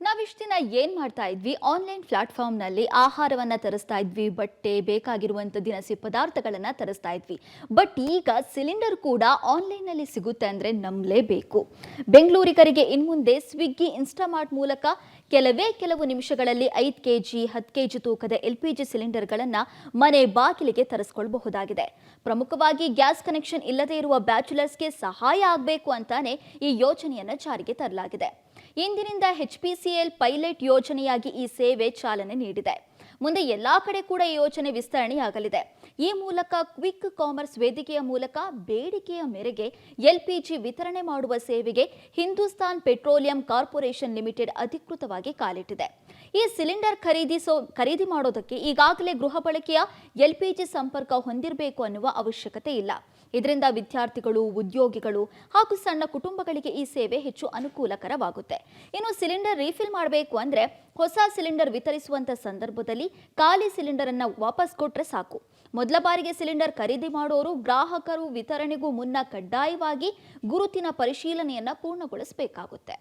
ನಾವಿಷ್ಟು ದಿನ ಏನ್ ಮಾಡ್ತಾ ಇದ್ವಿ, ಆನ್ಲೈನ್ ಪ್ಲಾಟ್ಫಾರ್ಮ್ನಲ್ಲಿ ಆಹಾರವನ್ನ ತರಿಸ್ತಾ ಇದ್ವಿ, ಬಟ್ಟೆ ಬೇಕಾಗಿರುವಂತ ದಿನಸಿ ಪದಾರ್ಥಗಳನ್ನ ತರಿಸ್ತಾ ಇದ್ವಿ. ಬಟ್ ಈಗ ಸಿಲಿಂಡರ್ ಕೂಡ ಆನ್ಲೈನ್ನಲ್ಲಿ ಸಿಗುತ್ತೆ ಅಂದ್ರೆ ನಂಬಲೇಬೇಕು. ಬೆಂಗಳೂರಿಗರಿಗೆ ಇನ್ಮುಂದೆ ಸ್ವಿಗ್ಗಿ, ಇನ್ಸ್ಟಾಮಾರ್ಟ್ ಮೂಲಕ ಕೆಲವು ನಿಮಿಷಗಳಲ್ಲಿ 5 ಕೆಜಿ 10 ಕೆಜಿ ತೂಕದ LPG ಸಿಲಿಂಡರ್ಗಳನ್ನ ಮನೆ ಬಾಗಿಲಿಗೆ ತರಿಸ್ಕೊಳ್ಬಹುದಾಗಿದೆ. ಪ್ರಮುಖವಾಗಿ ಗ್ಯಾಸ್ ಕನೆಕ್ಷನ್ ಇಲ್ಲದೆ ಇರುವ ಬ್ಯಾಚುಲರ್ಸ್ಗೆ ಸಹಾಯ ಆಗಬೇಕು ಅಂತಾನೆ ಈ ಯೋಜನೆಯನ್ನ ಜಾರಿಗೆ ತರಲಾಗಿದೆ. ಇಂದಿನಿಂದ HPCL ಪೈಲಟ್ ಯೋಜನೆಯಾಗಿ ಈ ಸೇವೆ ಚಾಲನೆ ನೀಡಿದೆ. ಮುಂದೆ ಎಲ್ಲಾ ಕಡೆ ಕೂಡ ಈ ಯೋಜನೆ ವಿಸ್ತರಣೆಯಾಗಲಿದೆ. ಈ ಮೂಲಕ ಕ್ವಿಕ್ ಕಾಮರ್ಸ್ ವೇದಿಕೆಯ ಮೂಲಕ ಬೇಡಿಕೆಯ ಮೇರೆಗೆ LPG ವಿತರಣೆ ಮಾಡುವ ಸೇವೆಗೆ ಹಿಂದೂಸ್ತಾನ್ ಪೆಟ್ರೋಲಿಯಂ ಕಾರ್ಪೊರೇಷನ್ ಲಿಮಿಟೆಡ್ ಅಧಿಕೃತವಾಗಿ ಕಾಲಿಟ್ಟಿದೆ. ಈ ಸಿಲಿಂಡರ್ ಖರೀದಿ ಮಾಡೋದಕ್ಕೆ ಈಗಾಗಲೇ ಗೃಹ ಬಳಕೆಯ LPG ಸಂಪರ್ಕ ಹೊಂದಿರಬೇಕು ಅನ್ನುವ ಅವಶ್ಯಕತೆ ಇಲ್ಲ. ಇದರಿಂದ ವಿದ್ಯಾರ್ಥಿಗಳು, ಉದ್ಯೋಗಿಗಳು ಹಾಗೂ ಸಣ್ಣ ಕುಟುಂಬಗಳಿಗೆ ಈ ಸೇವೆ ಹೆಚ್ಚು ಅನುಕೂಲಕರವಾಗುತ್ತೆ. ಇನ್ನು ಸಿಲಿಂಡರ್ ರೀಫಿಲ್ ಮಾಡಬೇಕು ಅಂದ್ರೆ ಹೊಸ ಸಿಲಿಂಡರ್ ವಿತರಿಸುವಂತ ಸಂದರ್ಭದಲ್ಲಿ ಖಾಲಿ ಸಿಲಿಂಡರ್ ಅನ್ನ ವಾಪಸ್ ಕೊಟ್ರೆ ಸಾಕು. ಮೊದಲ ಬಾರಿಗೆ ಸಿಲಿಂಡರ್ ಖರೀದಿ ಮಾಡೋರು ಗ್ರಾಹಕರು ವಿತರಣೆಗೂ ಮುನ್ನ ಕಡ್ಡಾಯವಾಗಿ ಗುರುತಿನ ಪರಿಶೀಲನೆಯನ್ನ ಪೂರ್ಣಗೊಳಿಸಬೇಕಾಗುತ್ತೆ.